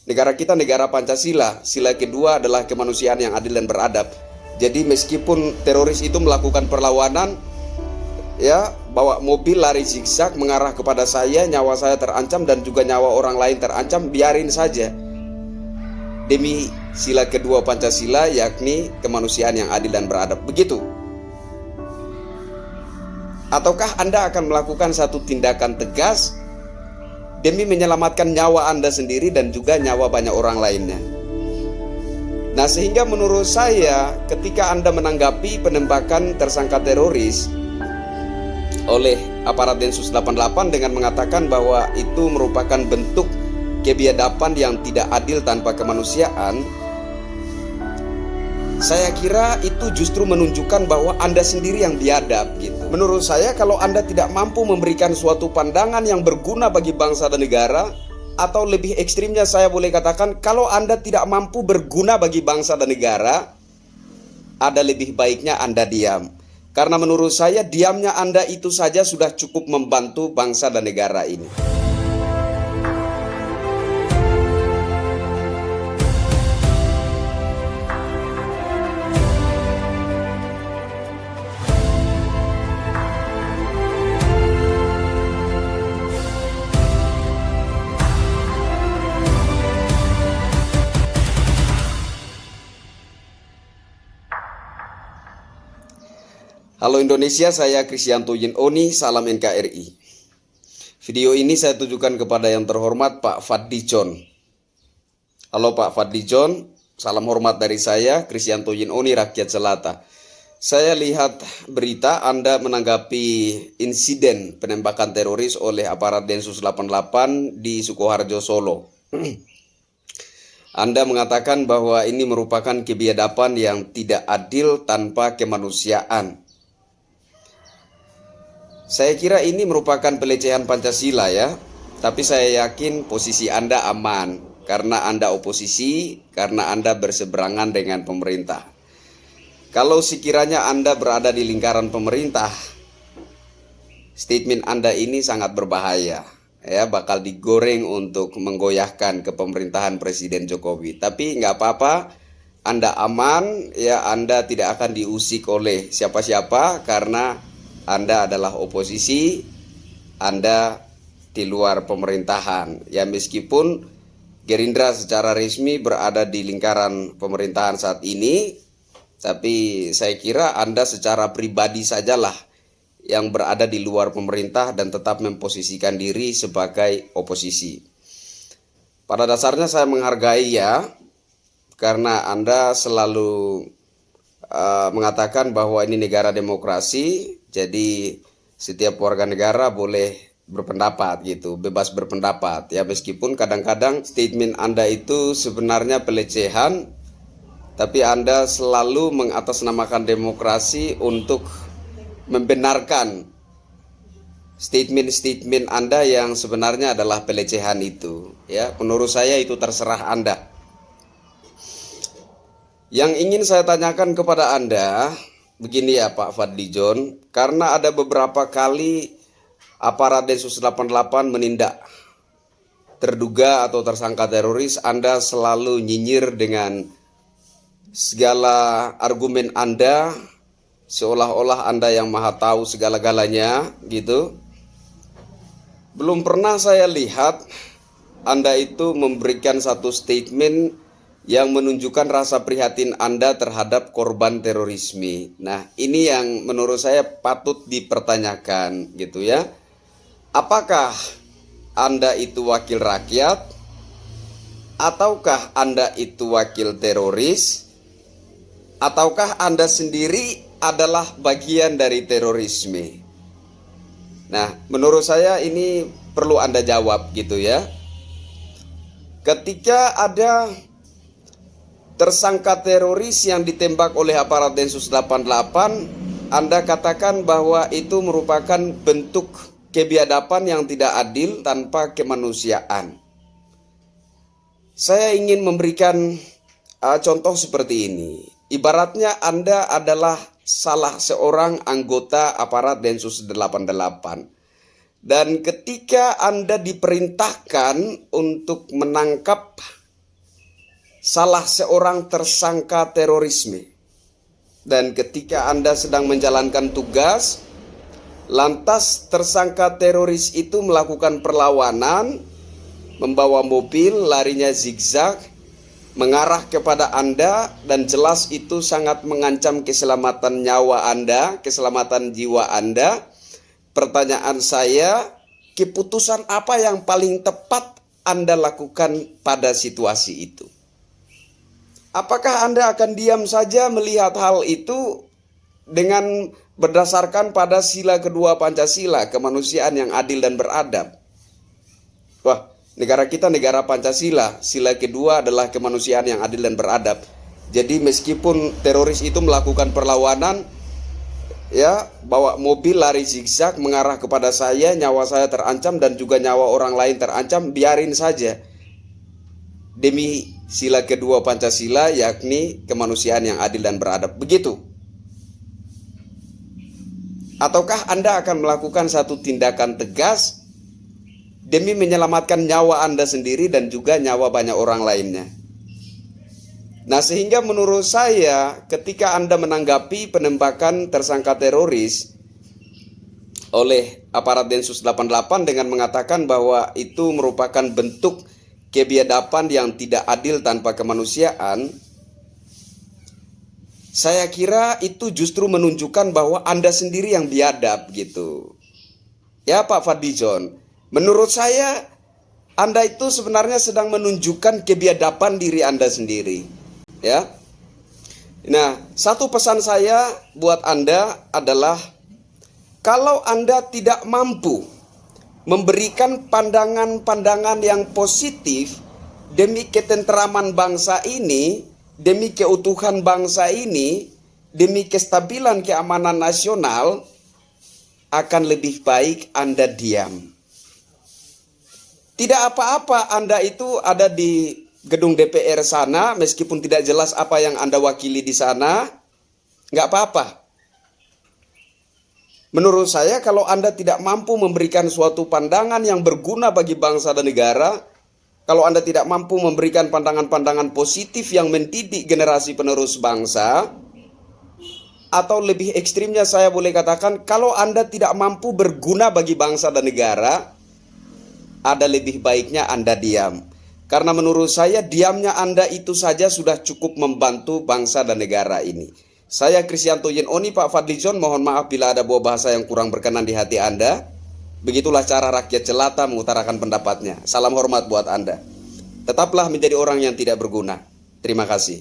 Negara kita negara Pancasila. Sila kedua adalah kemanusiaan yang adil dan beradab. Jadi meskipun teroris itu melakukan perlawanan, ya, bawa mobil lari zigzag mengarah kepada saya, nyawa saya terancam dan juga nyawa orang lain terancam, biarin saja. Demi sila kedua Pancasila, yakni kemanusiaan yang adil dan beradab. Begitu. Ataukah Anda akan melakukan satu tindakan tegas demi menyelamatkan nyawa Anda sendiri dan juga nyawa banyak orang lainnya? Nah, sehingga menurut saya ketika Anda menanggapi penembakan tersangka teroris oleh aparat Densus 88 dengan mengatakan bahwa itu merupakan bentuk kebiadaban yang tidak adil tanpa kemanusiaan, saya kira itu justru menunjukkan bahwa Anda sendiri yang biadab gitu. Menurut saya kalau Anda tidak mampu memberikan suatu pandangan yang berguna bagi bangsa dan negara, atau lebih ekstrimnya saya boleh katakan, kalau Anda tidak mampu berguna bagi bangsa dan negara, ada lebih baiknya Anda diam. Karena menurut saya diamnya Anda itu saja sudah cukup membantu bangsa dan negara ini. Halo Indonesia, saya Kristianto Yinoni, salam NKRI. Video ini saya tujukan kepada yang terhormat Pak Fadli John. Halo Pak Fadli John, salam hormat dari saya, Kristianto Yinoni, rakyat Selata. Saya lihat berita Anda menanggapi insiden penembakan teroris oleh aparat Densus 88 di Sukoharjo, Solo. Anda mengatakan bahwa ini merupakan kebiadaban yang tidak adil tanpa kemanusiaan. Saya kira ini merupakan pelecehan Pancasila ya, tapi saya yakin posisi Anda aman karena Anda oposisi, karena Anda berseberangan dengan pemerintah. Kalau sekiranya Anda berada di lingkaran pemerintah, statement Anda ini sangat berbahaya ya, bakal digoreng untuk menggoyahkan kepemerintahan Presiden Jokowi. Tapi nggak apa-apa, Anda aman ya, Anda tidak akan diusik oleh siapa-siapa karena Anda adalah oposisi, Anda di luar pemerintahan. Ya meskipun Gerindra secara resmi berada di lingkaran pemerintahan saat ini, tapi saya kira Anda secara pribadi sajalah yang berada di luar pemerintah dan tetap memposisikan diri sebagai oposisi. Pada dasarnya saya menghargai ya, karena Anda selalu mengatakan bahwa ini negara demokrasi, jadi setiap warga negara boleh berpendapat gitu, bebas berpendapat ya, meskipun kadang-kadang statement Anda itu sebenarnya pelecehan, tapi Anda selalu mengatasnamakan demokrasi untuk membenarkan statement-statement Anda yang sebenarnya adalah pelecehan itu ya. Menurut saya itu terserah Anda. Yang ingin saya tanyakan kepada Anda begini ya Pak Fadli John, karena ada beberapa kali aparat Densus 88 menindak terduga atau tersangka teroris, Anda selalu nyinyir dengan segala argumen Anda, seolah-olah Anda yang maha tahu segala-galanya gitu. Belum pernah saya lihat Anda itu memberikan satu statement yang menunjukkan rasa prihatin Anda terhadap korban terorisme. Nah, ini yang menurut saya patut dipertanyakan gitu ya. Apakah Anda itu wakil rakyat? Ataukah Anda itu wakil teroris? Ataukah Anda sendiri adalah bagian dari terorisme? Nah, menurut saya ini perlu Anda jawab gitu ya. Ketika ada tersangka teroris yang ditembak oleh aparat Densus 88, Anda katakan bahwa itu merupakan bentuk kebiadaban yang tidak adil tanpa kemanusiaan. Saya ingin memberikan contoh seperti ini. Ibaratnya Anda adalah salah seorang anggota aparat Densus 88. Dan ketika Anda diperintahkan untuk menangkap salah seorang tersangka terorisme. Dan ketika Anda sedang menjalankan tugas, lantas tersangka teroris itu melakukan perlawanan, membawa mobil, larinya zigzag, mengarah kepada Anda, dan jelas itu sangat mengancam keselamatan nyawa Anda, keselamatan jiwa Anda. Pertanyaan saya, keputusan apa yang paling tepat Anda lakukan pada situasi itu? Apakah Anda akan diam saja melihat hal itu dengan berdasarkan pada sila kedua Pancasila, kemanusiaan yang adil dan beradab? Wah, negara kita negara Pancasila, sila kedua adalah kemanusiaan yang adil dan beradab. Jadi meskipun teroris itu melakukan perlawanan, ya, bawa mobil lari zigzag mengarah kepada saya, nyawa saya terancam dan juga nyawa orang lain terancam, biarin saja. Demi sila kedua Pancasila, yakni kemanusiaan yang adil dan beradab. Begitu. Ataukah Anda akan melakukan satu tindakan tegas demi menyelamatkan nyawa Anda sendiri dan juga nyawa banyak orang lainnya? Nah, sehingga menurut saya ketika Anda menanggapi penembakan tersangka teroris oleh aparat Densus 88 dengan mengatakan bahwa itu merupakan bentuk kebiadaban yang tidak adil tanpa kemanusiaan, saya kira itu justru menunjukkan bahwa Anda sendiri yang biadab gitu. Ya Pak Fadlizon, menurut saya Anda itu sebenarnya sedang menunjukkan kebiadaban diri Anda sendiri. Ya. Nah, satu pesan saya buat Anda adalah kalau Anda tidak mampu memberikan pandangan-pandangan yang positif demi ketenteraman bangsa ini, demi keutuhan bangsa ini, demi kestabilan keamanan nasional, akan lebih baik Anda diam. Tidak apa-apa Anda itu ada di gedung DPR sana, meskipun tidak jelas apa yang Anda wakili di sana, nggak apa-apa. Menurut saya kalau Anda tidak mampu memberikan suatu pandangan yang berguna bagi bangsa dan negara, kalau Anda tidak mampu memberikan pandangan-pandangan positif yang mendidik generasi penerus bangsa, atau lebih ekstrimnya saya boleh katakan, kalau Anda tidak mampu berguna bagi bangsa dan negara, ada lebih baiknya Anda diam. Karena menurut saya diamnya Anda itu saja sudah cukup membantu bangsa dan negara ini. Saya Kristianto Yenoni, Pak Fadlizon, mohon maaf bila ada buah bahasa yang kurang berkenan di hati Anda. Begitulah cara rakyat jelata mengutarakan pendapatnya. Salam hormat buat Anda. Tetaplah menjadi orang yang tidak berguna. Terima kasih.